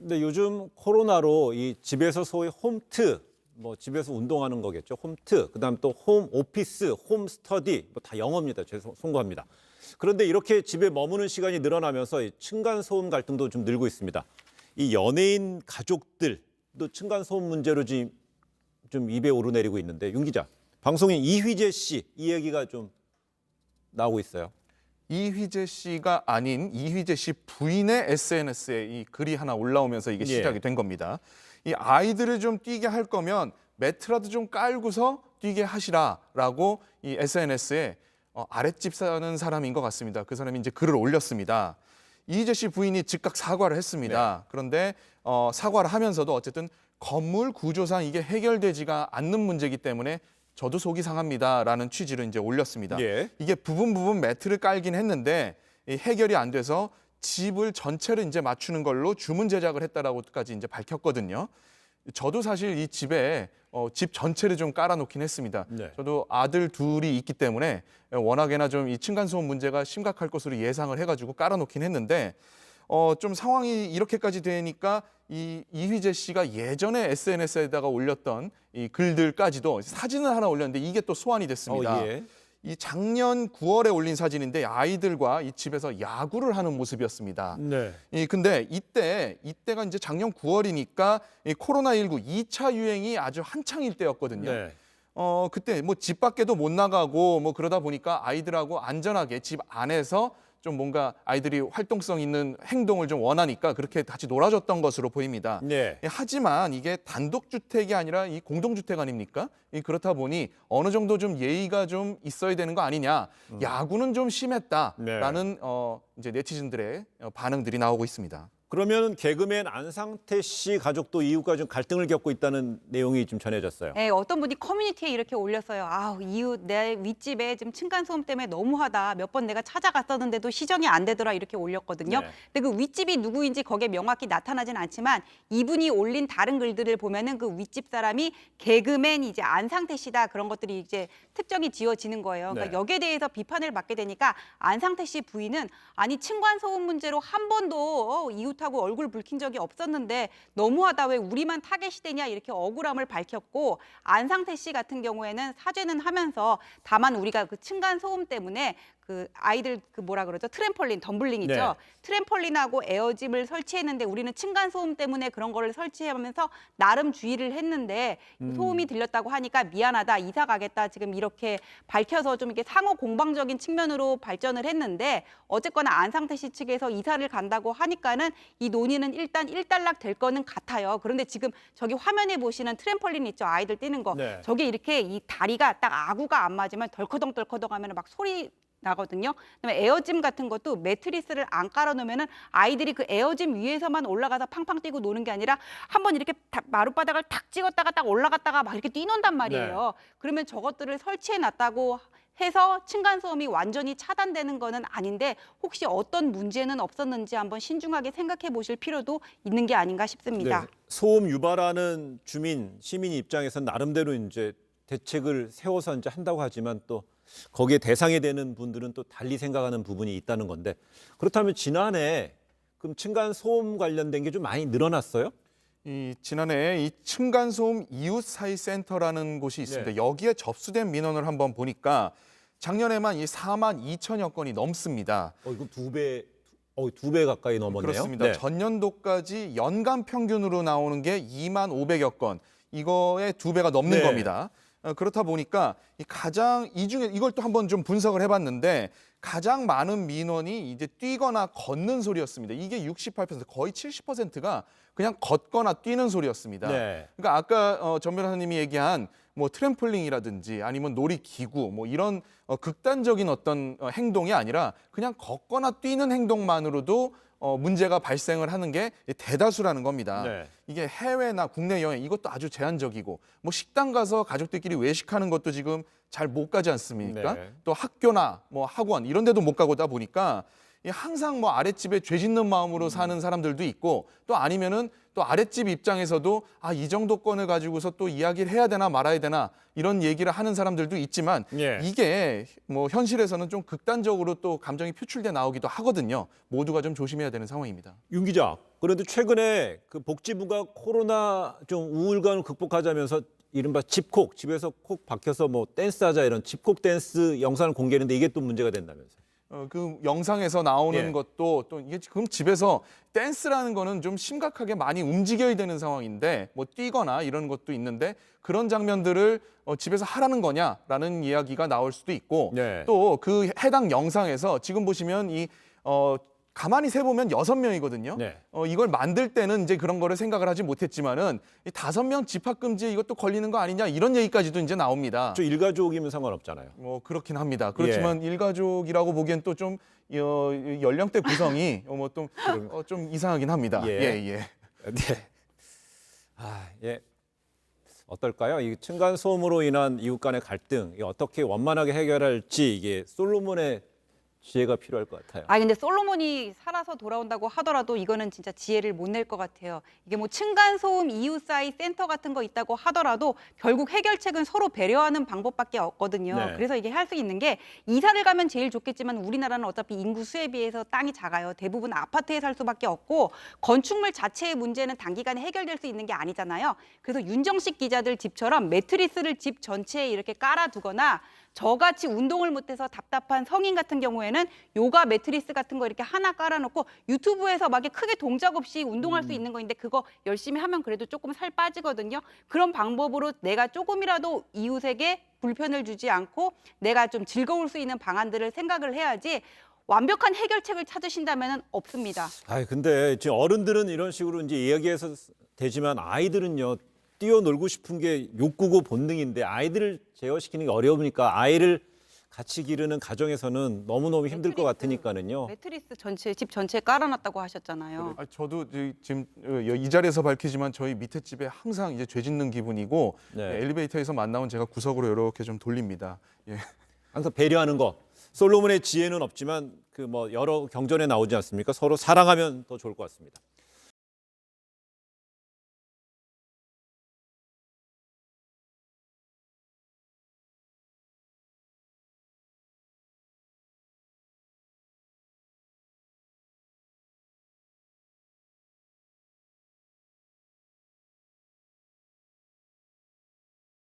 근데 요즘 코로나로 이 집에서 소위 홈트, 뭐 집에서 운동하는 거겠죠. 홈트, 그다음 또 홈 오피스, 홈 스터디, 뭐 다 영어입니다. 송구합니다. 그런데 이렇게 집에 머무는 시간이 늘어나면서 이 층간 소음 갈등도 좀 늘고 있습니다. 이 연예인 가족들도 층간 소음 문제로 지금 좀 입에 오르내리고 있는데 윤 기자, 방송인 이휘재 씨 이 얘기가 좀 나오고 있어요. 이휘재 씨가 아닌 이휘재 씨 부인의 SNS에 이 글이 하나 올라오면서 이게 시작이 된 겁니다. 이 아이들을 좀 뛰게 할 거면 매트라도 좀 깔고서 뛰게 하시라라고 이 SNS에 아랫집 사는 사람인 것 같습니다. 그 사람이 이제 글을 올렸습니다. 이휘재 씨 부인이 즉각 사과를 했습니다. 그런데 사과를 하면서도 어쨌든 건물 구조상 이게 해결되지가 않는 문제이기 때문에 저도 속이 상합니다라는 취지로 이제 올렸습니다. 이게 부분 매트를 깔긴 했는데 해결이 안 돼서 집을 전체를 이제 맞추는 걸로 주문 제작을 했다라고까지 이제 밝혔거든요. 저도 사실 이 집에 집 전체를 좀 깔아놓긴 했습니다. 저도 아들 둘이 있기 때문에 워낙에나 좀 이 층간소음 문제가 심각할 것으로 예상을 해가지고 깔아놓긴 했는데 좀 상황이 이렇게까지 되니까 이 이휘재 씨가 예전에 SNS에다가 올렸던 이 글들까지도 사진을 하나 올렸는데 이게 또 소환이 됐습니다. 이 작년 9월에 올린 사진인데 아이들과 이 집에서 야구를 하는 모습이었습니다. 근데 이때가 이제 작년 9월이니까 이 코로나19 2차 유행이 아주 한창일 때였거든요. 그때 뭐 집 밖에도 못 나가고 뭐 그러다 보니까 아이들하고 안전하게 집 안에서 좀 뭔가 아이들이 활동성 있는 행동을 좀 원하니까 그렇게 같이 놀아줬던 것으로 보입니다. 하지만 이게 단독주택이 아니라 이 공동주택 아닙니까? 그렇다 보니 어느 정도 좀 예의가 좀 있어야 되는 거 아니냐. 야구는 좀 심했다라는 이제 네티즌들의 반응들이 나오고 있습니다. 그러면 개그맨 안상태 씨 가족도 이웃과 좀 갈등을 겪고 있다는 내용이 좀 전해졌어요. 네, 어떤 분이 커뮤니티에 이렇게 올렸어요. 아, 이웃 내 윗집에 지금 층간소음 때문에 너무하다. 몇 번 내가 찾아갔었는데도 시정이 안 되더라 이렇게 올렸거든요. 근데 그 윗집이 누구인지 거기에 명확히 나타나진 않지만 이분이 올린 다른 글들을 보면은 그 윗집 사람이 개그맨 이제 안상태 씨다 그런 것들이 이제 특정이 지어지는 거예요. 그러니까 여기에 대해서 비판을 받게 되니까 안상태 씨 부인은 아니 층간소음 문제로 한 번도 이웃하고 얼굴 붉힌 적이 없었는데 너무하다 왜 우리만 타겟이 되냐 이렇게 억울함을 밝혔고 안상태 씨 같은 경우에는 사죄는 하면서 다만 우리가 그 층간 소음 때문에 그 아이들 그 뭐라 그러죠? 트램펄린, 덤블링 있죠? 트램펄린하고 에어짐을 설치했는데 우리는 층간 소음 때문에 그런 거를 설치하면서 나름 주의를 했는데 소음이 들렸다고 하니까 미안하다, 이사 가겠다 지금 이렇게 밝혀서 좀 이렇게 상호 공방적인 측면으로 발전을 했는데 어쨌거나 안상태 씨 측에서 이사를 간다고 하니까는 이 논의는 일단 일단락 될 거는 같아요. 그런데 지금 저기 화면에 보시는 트램펄린 있죠? 아이들 뛰는 거. 저게 이렇게 이 다리가 딱 아구가 안 맞으면 덜커덩 하면 막 소리 나거든요. 그다음에 에어짐 같은 것도 매트리스를 안 깔아놓으면은 아이들이 그 에어짐 위에서만 올라가서 팡팡 뛰고 노는 게 아니라 한번 이렇게 마룻바닥을 탁 찍었다가 딱 올라갔다가 막 이렇게 뛰논단 말이에요. 그러면 저것들을 설치해놨다고 해서 층간소음이 완전히 차단되는 거는 아닌데 혹시 어떤 문제는 없었는지 한번 신중하게 생각해 보실 필요도 있는 게 아닌가 싶습니다. 소음 유발하는 시민 입장에서는 나름대로 이제 대책을 세워서 이제 한다고 하지만 또 거기에 대상이 되는 분들은 또 달리 생각하는 부분이 있다는 건데 그렇다면 지난해 그럼 층간 소음 관련된 게 좀 많이 늘어났어요? 지난해 이 층간소음 이웃사회센터라는 곳이 있습니다. 여기에 접수된 민원을 한번 보니까 작년에만 이 4만 2천여 건이 넘습니다. 이거 두 배 가까이 넘었네요. 그렇습니다. 전년도까지 연간 평균으로 나오는 게 2만 500여 건. 이거의 2배가 넘는 겁니다. 그렇다 보니까 이 중에 이걸 또 한번 좀 분석을 해봤는데 가장 많은 민원이 이제 뛰거나 걷는 소리였습니다. 이게 68%, 거의 70%가 그냥 걷거나 뛰는 소리였습니다. 그러니까 아까 전 변호사님이 얘기한 뭐 트램폴린이라든지 아니면 놀이기구 뭐 이런 극단적인 어떤 행동이 아니라 그냥 걷거나 뛰는 행동만으로도 문제가 발생을 하는 게 대다수라는 겁니다. 이게 해외나 국내 여행 이것도 아주 제한적이고 뭐 식당 가서 가족들끼리 외식하는 것도 지금 잘 못 가지 않습니까? 또 학교나 뭐 학원 이런 데도 못 가고다 보니까 항상 뭐 아랫집에 죄 짓는 마음으로 사는 사람들도 있고 또 아니면은 또 아랫집 입장에서도 이 정도 건을 가지고서 또 이야기를 해야 되나 말아야 되나 이런 얘기를 하는 사람들도 있지만 이게 뭐 현실에서는 좀 극단적으로 또 감정이 표출돼 나오기도 하거든요. 모두가 좀 조심해야 되는 상황입니다. 윤 기자, 그런데 최근에 그 복지부가 코로나 좀 우울감을 극복하자면서 이른바 집콕, 집에서 콕 박혀서 뭐 댄스하자 이런 집콕 댄스 영상을 공개했는데 이게 또 문제가 된다면서요. 그 영상에서 나오는 예. 것도 또 이게 지금 집에서 댄스라는 거는 좀 심각하게 많이 움직여야 되는 상황인데 뭐 뛰거나 이런 것도 있는데 그런 장면들을 집에서 하라는 거냐라는 이야기가 나올 수도 있고 네. 또 그 해당 영상에서 지금 보시면 가만히 세보면 6명이거든요. 네. 이걸 만들 때는 이제 그런 거를 생각을 하지 못했지만은 이 5명 집합 금지에 이것도 걸리는 거 아니냐 이런 얘기까지도 이제 나옵니다. 저 일가족이면 상관없잖아요. 뭐 그렇긴 합니다. 그렇지만 일가족이라고 보기엔 또 좀 연령대 구성이 좀 이상하긴 합니다. 예. 예. 네. 예. 어떨까요? 이 층간 소음으로 인한 이웃 간의 갈등 이게 어떻게 원만하게 해결할지 이게 솔로몬의 지혜가 필요할 것 같아요. 근데 솔로몬이 살아서 돌아온다고 하더라도 이거는 진짜 지혜를 못 낼 것 같아요. 이게 뭐 층간소음 이웃 사이 센터 같은 거 있다고 하더라도 결국 해결책은 서로 배려하는 방법밖에 없거든요. 네. 그래서 이게 할 수 있는 게 이사를 가면 제일 좋겠지만 우리나라는 어차피 인구 수에 비해서 땅이 작아요. 대부분 아파트에 살 수밖에 없고 건축물 자체의 문제는 단기간에 해결될 수 있는 게 아니잖아요. 그래서 윤정식 기자들 집처럼 매트리스를 집 전체에 이렇게 깔아두거나 저같이 운동을 못해서 답답한 성인 같은 경우에는 요가 매트리스 같은 거 이렇게 하나 깔아놓고 유튜브에서 막 크게 동작 없이 운동할 수 있는 거인데 그거 열심히 하면 그래도 조금 살 빠지거든요. 그런 방법으로 내가 조금이라도 이웃에게 불편을 주지 않고 내가 좀 즐거울 수 있는 방안들을 생각을 해야지 완벽한 해결책을 찾으신다면 없습니다. 근데 지금 어른들은 이런 식으로 이제 이야기해서 되지만 아이들은요. 뛰어놀고 싶은 게 욕구고 본능인데 아이들을 제어시키는 게 어려우니까 아이를 같이 기르는 가정에서는 너무너무 힘들 것 같으니까는요. 매트리스 전체 집 전체에 깔아놨다고 하셨잖아요. 저도 지금 이 자리에서 밝히지만 저희 밑에 집에 항상 이제 죄 짓는 기분이고 네. 엘리베이터에서 만나면 제가 구석으로 이렇게 좀 돌립니다. 예. 항상 배려하는 거. 솔로몬의 지혜는 없지만 그 뭐 여러 경전에 나오지 않습니까? 서로 사랑하면 더 좋을 것 같습니다.